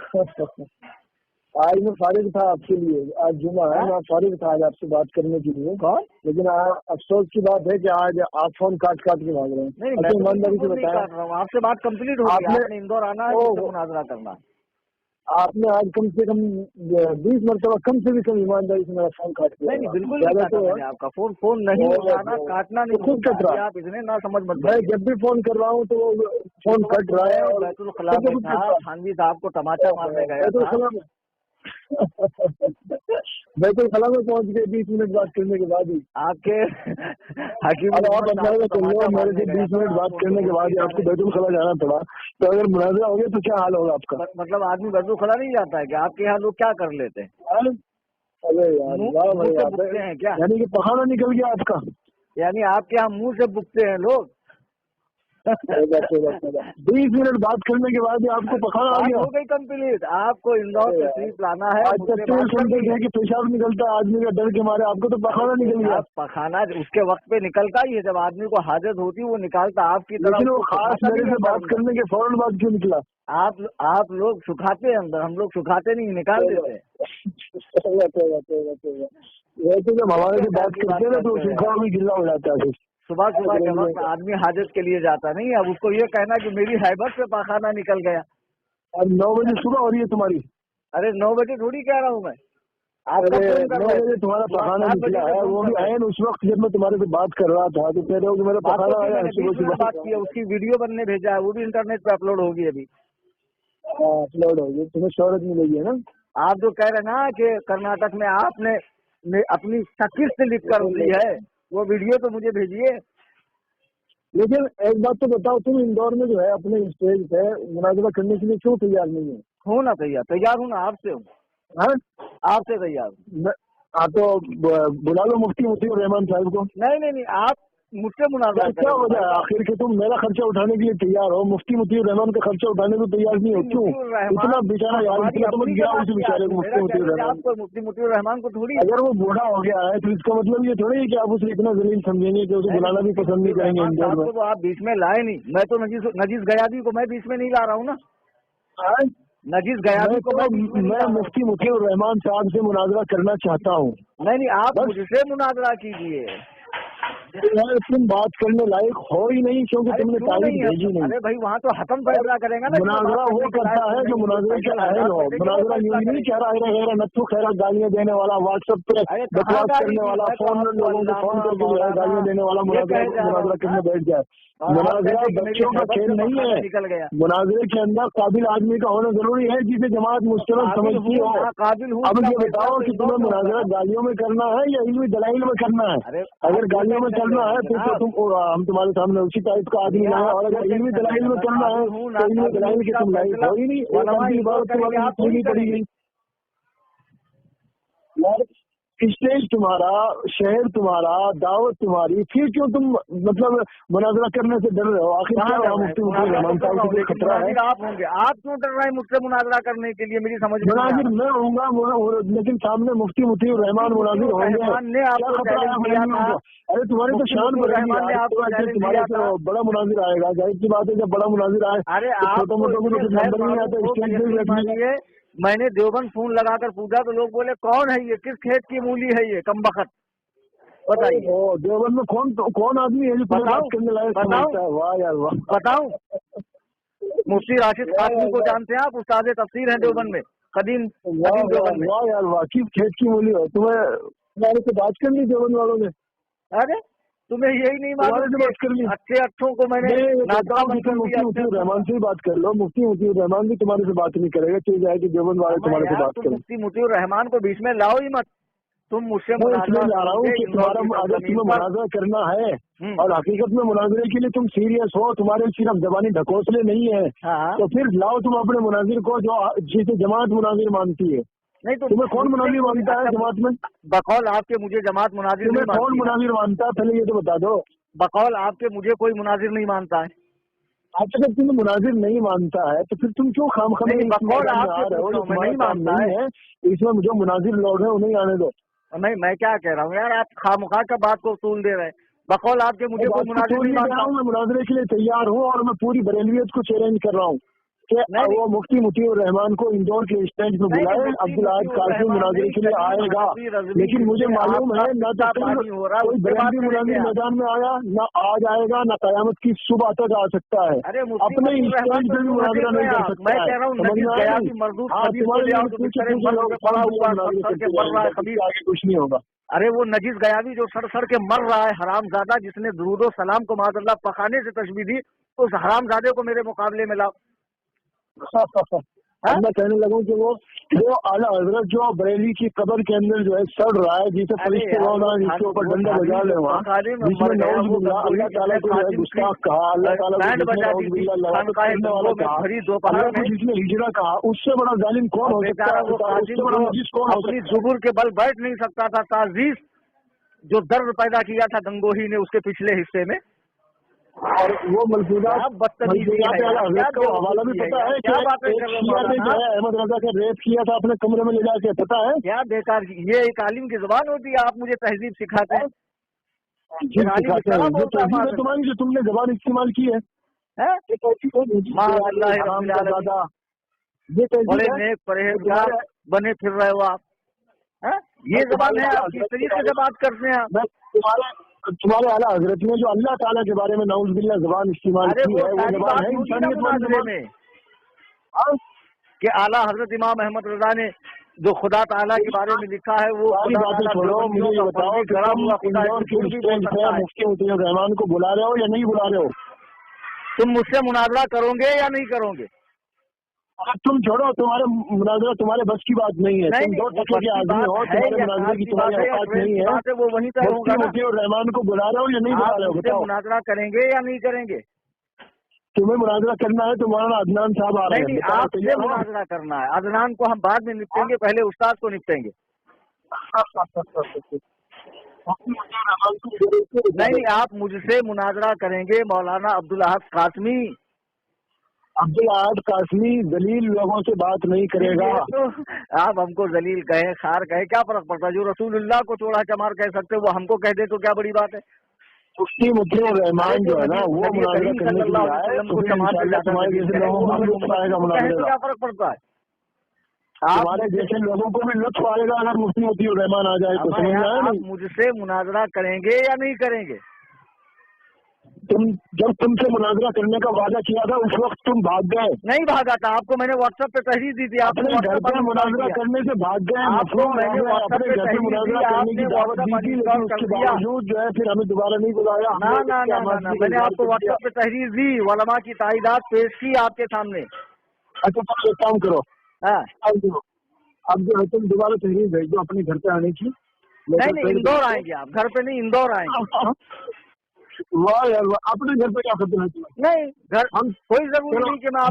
आज मैं फारिग था आपके लिए, आज जुमा है, मैं फारिग था आज आपसे बात करने के लिए। लेकिन अफसोस की बात है कि आज आप फोन काट के मांग रहे हैं। नहीं, मैं ईमानदारी से बताया, आपसे बात कंप्लीट हो गई। आपने इंदौर आना है, मुनाजरा करना। आपने आज कम से कम 20 मरतबा कम से भी कम ईमानदारी से मेरा फोन काट दिया। नहीं, बिल्कुल नहीं काटा मैंने आपका फोन नहीं उठाना, काटना नहीं, खुद कट रहा है। आप इतने ना समझ मत। मैं जब भी फोन कर रहा हूँ तो फोन कट रहा है। और बैतुल खला में था, थानवी साहब को टमाटर मारने गया था। बैतुल खला में पहुंच गए 20 मिनट बात करने के बाद ही। आपके हकीम मेरे से 20 मिनट बात करने के बाद ही आपको बैतुल खला जाना पड़ा, तो अगर मुनाजरा हो गया तो क्या हाल होगा आपका? मतलब आदमी बैतुल खला नहीं जाता है कि आपके यहाँ लोग क्या कर लेते हैं? अरे यार, क्या यानी कि पखाना निकल गया आपका? यानी आपके यहाँ मुंह से बुकते हैं लोग। 20 मिनट बात करने के बाद आपको पखाना आ गया? हो गई कंप्लीट। आपको इंदौर तशरीफ लाना है। कि पेशाब निकलता है आदमी का डर के मारे, आपको तो पखाना निकल गया। पखाना उसके वक्त पे निकलता ही है जब आदमी को हाजत होती है, वो निकालता आपकी तरफ। लेकिन वो खास मेरे से बात करने के फौरन बाद क्यों निकला? आप लोग सुखाते हैं अंदर, हम लोग सुखाते नहीं, निकाल देते। वैसे जब हमारे से बात करते हैं ना तो सूखा भी गिल्ला हो जाता है। सुबह के वक्त आदमी हाजत के लिए जाता नहीं। अब उसको ये कहना कि मेरी हैबत से पखाना निकल गया। अब 9 बजे सुबह हो रही है तुम्हारी? अरे 9 बजे थोड़ी कह रहा हूँ मैं। 9 बजे तुम्हारा पखाना निकला है, वो भी आयन उस वक्त जब मैं तुम्हारे से बात कर रहा था, तो कह रहे हो कि मेरा पखाना आया। सुबह बात की है, उसकी वीडियो बनने भेजा है, वो भी इंटरनेट पे अपलोड होगी अभी। अपलोड होगी, तुम्हें शोहरत मिलेगी ना। आप जो कह रहे ना कि कर्नाटक में आपने अपनी किस्त लिख कर दी है, वो वीडियो तो मुझे भेजिए। लेकिन एक बात तो बताओ, तुम इंदौर में जो है अपने स्टेज पे मुनाजरा करने के लिए क्यों तैयार नहीं है? हो ना तैयार हूँ ना, आपसे हूँ। हाँ, आपसे तैयार हूँ। हाँ तो बुला लो मुफ्ती रहमान साहब को। नहीं, आप मुझसे मुनाजरा क्या हो जाए आखिर के तुम मेरा खर्चा उठाने के लिए तैयार हो, मुफ्ती रहमान का खर्चा उठाने को तैयार नहीं हो? क्यों इतना बेचारा यार, बेचारे मुफ्ती रहमान को थोड़ी। अगर वो बूढ़ा हो गया है तो इसका मतलब ये थोड़ी है कि आप उसे इतना जलील समझेंगे कि उसे बुलाना भी पसंद नहीं करेंगे इंदौर में। तो आप बीच में लाए नहीं, मैं तो नजीज गयादी को मैं बीच में नहीं ला रहा हूँ ना। नजीज गयादी को मैं मुफ्ती रहमान साहब से मुनाजरा करना चाहता हूँ। नहीं, आप मुझसे मुनाजरा कीजिए। तुम बात करने लायक हो ही नहीं, क्योंकि तुमने तारीख भेजी नहीं। अरे भाई वहाँ तो हतम फैसला करेगा ना। मुनाजरा वो करता है जो मुनाजरे के अहल हो। मुनाजरा यूं नहीं कह रहा है नत्थु खैरा गालियाँ देने वाला, व्हाट्सएप पे बकवास करने वाला, फोन लोगों को फोन करके गालियाँ देने वाला मुनाजरा करने बैठ जाए। मुनाजरा बच्चों का खेल नहीं है। मुनाजरे के अंदर काबिल आदमी का होना जरूरी है, जिसे जमात मुस्तरद समझती हो। अब ये बताओ कि तुम्हें मुनाजरा गालियों में करना है या इल्मी दलाइल में करना है? अगर गालियों में करना है तो हम तुम्हारे सामने उसी टाइप का आदमी लाए, और अगर इल्मी दलाइल में करना है तो इल्मी दलाइल की तुम लाइक हो ही नहीं पड़ेगी। स्टेज तुम्हारा, शहर तुम्हारा, दावत तुम्हारी, फिर क्यों तुम मतलब मुनाजरा करने से डर रहे हो? आखिर क्या मुफ्ती रहमान साहब को खतरा है? आप होंगे, आप क्यों डर रहे हैं मुझसे मुनाजरा करने के लिए? मेरी समझ मुनाजिर मैं होऊंगा, लेकिन सामने मुफ्ती रहमान मुनाजिर होंगे। अरे तुम्हारी तो शान बढ़ेगी, तुम्हारे तो बड़ा मुनाजिर आएगा। जाहिर सी बात है, जब बड़ा मुनाजिर आए छोटे मोटों को तो नंबर नहीं आता, स्टेज पे बैठने। मैंने देवबंद फोन लगाकर पूछा तो लोग बोले कौन है ये, किस खेत की मूली है ये, कमबख्त बताइए। देवबंद में कौन आदमी है जो बात करने लायक? वाह यार वाह। बताऊं मुफ्ती राशिद कासमी को जानते हैं आप? उस्ताद तफसीर हैं देवबंद में, कदीम देवबंद में। वाह यार, वाकिफ खेत की मूली हो। तुम्हें तुम्हारे से बात कर ली देवबंद वालों ने? अरे तुम्हें यही नहीं मालूम? बात कर ली अच्छे अच्छों को मैंने मुफ्ती मुतीउर रहमान से ही बात कर लो। मुफ्ती मुतीउर रहमान भी तुम्हारे से बात नहीं करेगा, चल जाए कि देवबंद वाले तुम्हारे से बात करें। मुफ्ती मुतीउर रहमान को बीच में लाओ ही मत। तुम मुझसे मुनाज़रा जा रहा हूँ कि तुम्हारा अगर तुम्हें मुनाज़रा करना है और हकीकत में मुनाज़रे के लिए तुम सीरियस हो, तुम्हारे सिर्फ जबानी ढकोसले नहीं है, तो फिर लाओ तुम अपने मुनाजिर को जो जिसे जमात मुनाजिर मानती है। नहीं तो तुम्हें कौन मुनाजिर मानता है जमात में? बकौल आपके मुझे जमात मुनाजिर नहीं मानती। कौन मुनाजिर मानता है पहले ये तो बता दो। बकौल आपके मुझे कोई मुनाजिर नहीं मानता है। अच्छा, जब तुम्हें मुनाजिर नहीं मानता है तो फिर तुम क्यों खामखा नहीं मानता है? इसमें जो मुनाजिर लोग हैं उन्हें आने दो। नहीं, मैं क्या कह रहा हूँ यार, आप खामखा का बात को उसूल दे रहे हैं। बकौल आपके मुझे कोई मुनाजिर नहीं मानता। मैं मुनाजरे के लिए तैयार हूँ और मैं पूरी बरेलवियत को चैलेंज कर रहा हूँ कि वो मुफ्ती मुतीउर रहमान को इंदौर के स्टेज पे बुलाए। अब्दुल अहद कासमी मुनाजरे के लिए आएगा, लेकिन मुझे मालूम है न तो कोई बरेलवी मुनाजिर मैदान में आया, न आज आएगा, न कयामत की सुबह तक आ सकता है। अपने स्टेज पे भी मुनाजरा नहीं कर सकता है। आगे कुछ नहीं होगा। अरे वो नजीज गयावी जो सड़ के मर रहा है, हरामजादा, जिसने दुरूदो सलाम को माज़अल्लाह पखाने से तशबीह दी, उस हरामजादे को मेरे मुकाबले में लाओ। मैं कहने लगूं कि वो आला हजरत जो बरेली की कब्र के अंदर जो है सड़ रहा है, जिसे फरिश्ते जिसके ऊपर डंडा बजा ले वहाँ, जिसमें अल्लाह ताला को गुस्ताख कहा, अल्लाह ताला जिसने हिजरा कहा, उससे बड़ा जालिम कौन हो सकता है? अपनी जुबुर के बल बैठ नहीं सकता था। ताजीज जो दर्द पैदा किया था गंगोही ने उसके पिछले हिस्से में, और वो मलफूजा का हवाला भी पता है क्या? अहमद रजा का रेप किया था अपने कमरे में ले जाके, पता है क्या? बेकार, ये एक आलिम की जुबान होती है? आप मुझे तहजीब सिखाते हैं? तुम्हारी जो तुमने जबान इस्तेमाल की है, नेक परहेजगार बने फिर रहे हो आप, ये जबान है आप? किस तरीके से बात करते हैं आप? तुम्हारे आला हजरत ने जो अल्लाह ताला के बारे में नाउज़ बिल्लाह जबान इस्तेमाल की है, वो जबान है इंसानियत में कि आला हजरत इमाम अहमद रजा ने जो खुदा ताला के बारे में लिखा है वो छोड़ो। मुझे ये बताओ मुफ्ती मुतीउर रहमान को बुला रहे हो या नहीं बुला रहे हो? तुम मुझसे मुनाजरा करोगे या नहीं करोगे? तुम छोड़ो, तुम्हारे मुनाजरा तुम्हारे बस की बात नहीं है। तुम दो टके के आदमी हो, तुम्हारे मुनाजरे की तुम्हारी औकात नहीं है। वो वहीं पर मुफ्ती मुतीउर रहमान को बुला रहे हो या नहीं बुला रहे हो? बताओ, मुनाजरा करेंगे या नहीं करेंगे? तुम्हें मुनाजरा करना है तो मौलाना अदनान साहब आ रहे हैं। आपसे मुनाजरा करना है। अदनान को हम बाद में निपटेंगे, पहले उस्ताद को निपटेंगे। नहीं, आप मुझसे मुनाजरा करेंगे मौलाना अब्दुल अहद कासमी। अब्दुल अहद कासमी दलील लोगों से बात नहीं करेगा। तो आप हमको जलील कहे, खार कहे, क्या फर्क पड़ता है? जो रसूलुल्लाह को चोड़ा चमार कह सकते वो हमको कह दे तो क्या बड़ी बात है? मुफ्ती मुतीउर रहमान जो है ना वो मुनाजरा करने के लिए आए, तुम्हारे जैसे लोगों को भी लुत्फ आएगा मुनाजरे का। क्या फर्क पड़ता है? हमारे जैसे लोगों को भी लुत्फ आएगा अगर मुफ्ती मुतीउर रहमान आ जाए तो। समझ में आया? आप मुझसे मुनाजरा करेंगे या नहीं करेंगे? जब तुमसे मुनाजरा करने का वादा किया था उस वक्त तुम भाग गए। नहीं भागा था, आपको मैंने व्हाट्सएप पे तहरीर दी थी। आपने घर पर मुनाजरा करने से भाग गए। आपको मैंने अपने घर पे मुनाजरा करने की दावत दी थी, लेकिन उसके बावजूद जो है फिर हमें दोबारा नहीं बुलाया। ना, मैंने आपको व्हाट्सएप पे तहरीर दी, उलमा की ताईदात पेश की आपके सामने। अच्छा, तुम एक काम करो, अब जो है तुम दोबारा तहरीर भेज दो अपने घर पे आने की। नहीं, इंदौर आएंगे आप, घर पे नहीं, इंदौर आएंगे। वाह यार, अपने घर पे क्या करते हैं? नहीं, घर हम कोई जरूरी नहीं कि मैं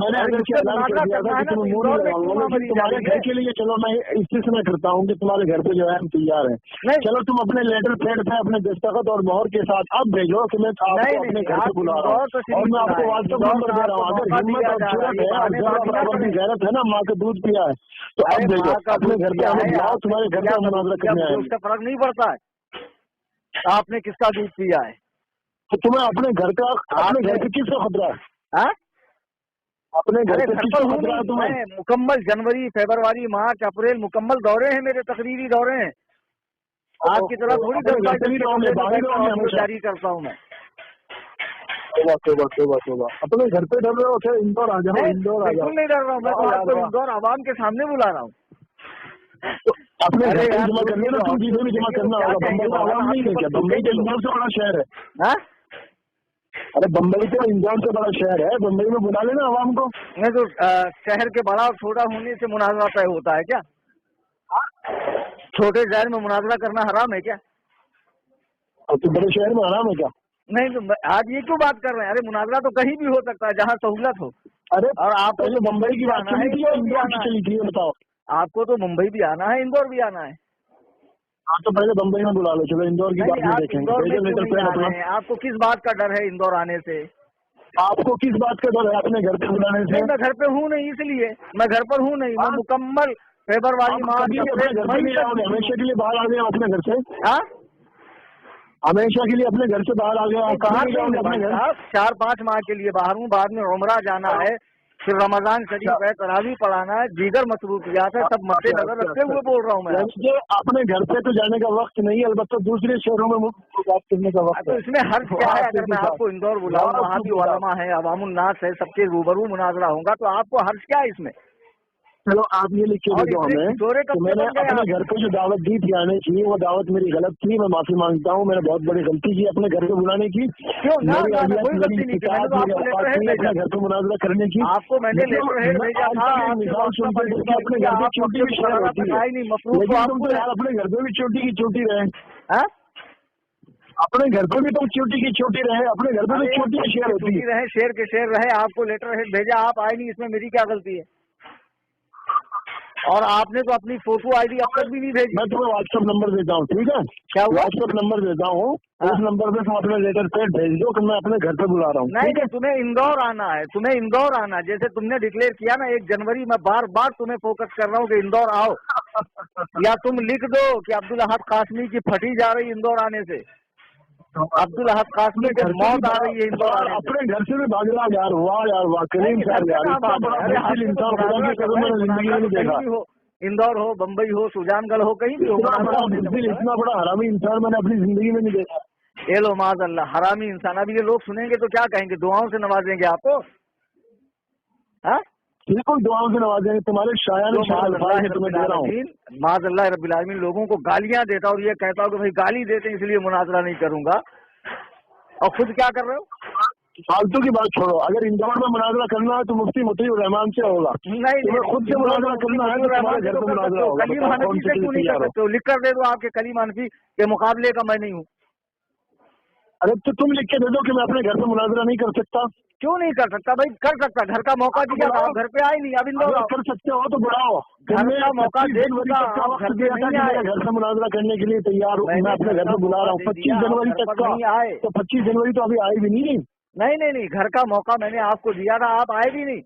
तुम्हारे घर के लिए, चलो मैं इसलिए करता हूँ कि तुम्हारे घर पे जो है हम तैयार हैं। चलो तुम अपने लेटर पैड पे अपने दस्तखत और मोहर के साथ अब भेजो कि मैं आपको अपने घर पे बुला रहा हूँ और मैं आपको व्हाट्सएप नंबर दे रहा हूँ। अगर हिम्मत और जरूरत है, अपनी गैरत है ना, माँ का दूध पिया है तो अब भेजो अपने घर पे हमें बुलाओ, तुम्हारे घर पे मुनाजरा करने आए। उसका फर्क नहीं पड़ता है आपने किसका दूध पिया है। तो तुम्हें अपने घर का, अपने घर पे किसका खतरा है? अपने घर पे किसका खतरा है तुम्हें? मुकम्मल जनवरी, फरवरी, मार्च, अप्रैल मुकम्मल दौरे हैं मेरे, तकरीरी दौरे हैं। आपकी तरह थोड़ी जारी करता हूँ मैं। अपने घर पे डर रहे हो क्या? इंदौर आ जाओ, इंदौर आ जाओ। नहीं डर रहा हूँ, मैं तो आपको इंदौर आवाम के सामने बुला रहा हूँ। अपने घर पे जमा करने ना, तुम चीजें भी जमा करना होगा। बम्बई का आवाम नहीं है क्या? बम्बई तो इंदौर से बड़ा शहर है। अरे बम्बई तो इंदौर से बड़ा शहर है, बम्बई में बुला लेना आवाम को। नहीं तो शहर के बड़ा और छोटा होने से मुनाजरा तय होता है क्या? छोटे शहर में मुनाजरा करना हराम है क्या? तो बड़े शहर में हराम है क्या? नहीं तो आज ये क्यों बात कर रहे हैं? अरे मुनाजरा तो कहीं भी हो सकता है जहाँ सहूलत हो। अरे और आपको पहले बम्बई की बात चली थी या इंदौर की चली थी, बताओ। आपको तो मुंबई भी आना है, इंदौर भी आना है। हाँ तो पहले बम्बई में बुला लो, चलो इंदौर की बात नहीं देखेंगे। आपको किस बात का डर है इंदौर आने से? आपको किस बात का डर है अपने घर पे बुलाने से? मैं घर पे हूँ नहीं, इसलिए मैं घर पर हूँ नहीं। मैं मुकम्मल फेब्रुआरी मार्च हमेशा के लिए बाहर आ गया अपने घर से। हाँ हमेशा के लिए अपने घर से बाहर आ गया। अपने घर 4-5 माह के लिए बाहर हूँ, बाद में उमरा जाना है, फिर रमजान शरीफ है, तरावी पढ़ाना है, दीगर मसरूफियात है, सब मद्देनजर रखते हुए बोल रहा हूँ मैं। अपने घर पे तो जाने का वक्त नहीं है, अलबत्ता दूसरे शहरों में बात करने का वक्त। तो इसमें हर्ज क्या है? अगर मैं आपको इंदौर बुलाऊँ, वहाँ भी उलमा है, अवामुल नास है, सबके रूबरू मुनाजरा होगा, तो आपको हर्ज क्या है इसमें? चलो आप ये लिख के दे दो हमें कि मैंने अपने घर पे जो दावत दी थी आने की, वो दावत मेरी गलत थी, मैं माफी मांगता हूँ। मैंने बहुत बड़ी गलती की अपने घर पे बुलाने की। क्यों? कोई गलती नहीं की, मैंने तो आपको लेटर हेड भेजा घर पे मुनाजरा करने की। आपको मैंने लेटर हेड भेजा था। मिसाल सुनते अपने घर पे चोटी भी शेयर होती है, लेकिन तुम तो यार अपने घर पे भी चोटी की चोटी रहे। अपने घर पे भी तुम चोटी की चोटी रहे, अपने घर पे भी चोटी की शेयर होती है। रहे, शेर के शेर रहे। आपको लेटर हेड भेजा, आप आए नहीं, इसमें मेरी क्या गलती है? और आपने तो अपनी फोटो आईडी अब तक भी नहीं भेजी। मैं तुम्हें व्हाट्सएप नंबर देता हूँ, ठीक है? क्या व्हाट्सएप नंबर देता हूँ, उस नंबर पे तुम अपने लेटर पे भेज दो कि मैं अपने घर पे बुला रहा हूँ। नहीं, तुम्हें इंदौर आना है, तुम्हें इंदौर आना। जैसे तुमने डिक्लेयर किया ना 1 जनवरी, मैं बार बार तुम्हें फोकस कर रहा हूँ कि इंदौर आओ। या तुम लिख दो कि अब्दुल अहद कासमी की फटी जा रही इंदौर आने से, अब्दुल अहद कासमी की मौत आ रही है इंदौर आने से। अपने घर से भी भागना यार, वाह यार वाह, करीम साहब यार, इतना बड़ा जिंदगी में नहीं देखा। इंदौर हो, बम्बई हो, सुजानगढ़ हो, कहीं भी हो, इतना बड़ा हरामी इंसान मैंने अपनी जिंदगी में नहीं देखा। ये लो माज़अल्लाह, हरामी इंसान। अब ये लोग सुनेंगे तो क्या कहेंगे? दुआओं से नवाजेंगे आपको? हाँ बिल्कुल दुआओं से नवाजेंगे। तुम्हारे शायर माज़अल्लाह रब्बिल आलमीन लोगों को गालियां देता और ये कहता हूँ कि भाई गाली देते इसलिए मुनाजरा नहीं करूंगा, और खुद क्या कर रहे हो? फालतू की बात छोड़ो। अगर इंदौर में मुनाजरा करना है तो मुफ्ती मुतीउर रहमान से होगा। नहीं, खुद से मुनाजरा करना है तो तुम्हारे घर पे मुनाजरा होगा। कलीम हनफी से क्यों नहीं कर सकते हो? लिख कर दे दो आपके कलीम हनफी के मुकाबले का मैं नहीं हूँ। अरे तो तुम लिख के दे दो कि मैं अपने घर पे मुनाजरा नहीं कर सकता। क्यों नहीं कर सकता भाई? कर सकता, घर का मौका दिया था, घर पे आए नहीं। अब इंदौर कर सकते हो तो बुलाओ। घर का मौका दे दूंगा, घर पे नहीं आए, घर से मुनाजरा करने के लिए तैयार हूँ, मैं अपने घर पे बुला रहा हूँ 25 जनवरी तक का। आए तो 25 जनवरी तो अभी आई भी नहीं। नहीं, घर का मौका मैंने आपको दिया था, आप आए भी नहीं।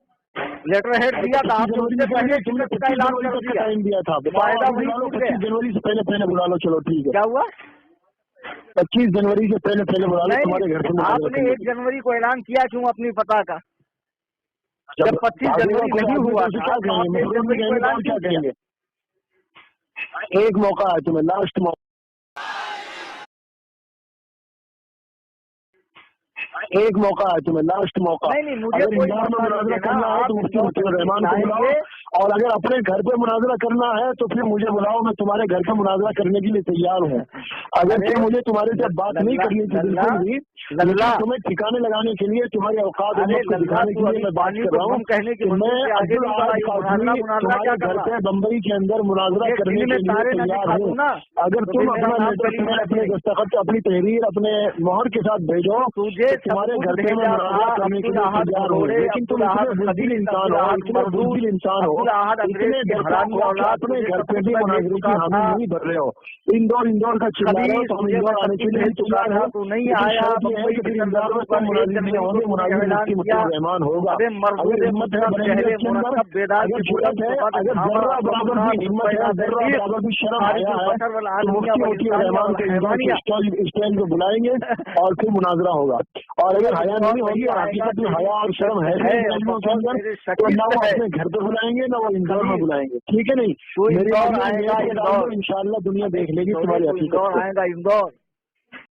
लेटर हेड दिया था आपको, उससे पहले तुमने का ऐलान कर दिया, टाइम दिया था। 25 जनवरी से पहले बुला लो। चलो ठीक है। क्या हुआ? 25 जनवरी से पहले बुला लो तुम्हारे घर से। आपने 1 जनवरी को ऐलान किया क्यों अपनी पता का? जब 25 जनवरी नहीं हुआ क्या कहेंगे? एक मौका है तुम्हें, लास्ट मौका, एक मौका है तुम्हें, लास्ट मौका। नहीं, मुझे कोई मुनाजरा करना है तो मुफ्ती मुतीउर रहमान को बुलाओ, और अगर अपने घर पे मुनाजरा करना है तो फिर मुझे बुलाओ, मैं तुम्हारे घर पे मुनाजरा करने के लिए तैयार हूँ। अगर फिर मुझे तुम्हारे से बात नहीं करनी थी बिल्कुल भी, तुम्हें ठिकाने लगाने के लिए, तुम्हारी औकात दिखाने के लिए मैं बात कर रहा हूँ कि मैं अब्दुल अहद कासमी तुम्हारे घर पे बम्बई के अंदर मुनाजरा करने के लिए तैयार हूँ। अगर तुम अपना लेटर अपने दस्तखत, अपनी तहरीर अपने मोहर के साथ भेजो, तुम्हारे घर पे मुनाजरा करने के लिए तैयार हूँ। लेकिन तुम इतने बुज़दिल इंसान हो, इतने बुज़दिल इंसान हो, इतने अपने घर पे भी मुनाजरे की हामी नहीं भर रहे हो। इंदौर का चिल्ला रहे हो तो हम इंदौर आने के लिए तैयार है। तो नहीं आया, इंदौर में तुम मुनाजिर नहीं होंगे, मुनाजिर मुफ्ती मुतीउर रहमान होगा। अगर हिम्मत है, अगर जरूरत है, अगर जर्रा बराबर भी हिम्मत है, जर्रा बराबर भी शर्म आया है तो मुफ्ती मुतीउर रहमान के इंदौर स्टैंड पे बुलाएंगे और फिर मुनाजरा होगा। और अगर हया नहीं होगी, और हकीकत में हया और शर्म है के अंदर, तो ना वो अपने घर पे बुलाएंगे ना वो इंदौर में बुलाएंगे। ठीक है नहीं? मेरी इंशाल्लाह दुनिया देख लेगी तुम्हारी हकीकत। आएगा इंदौर।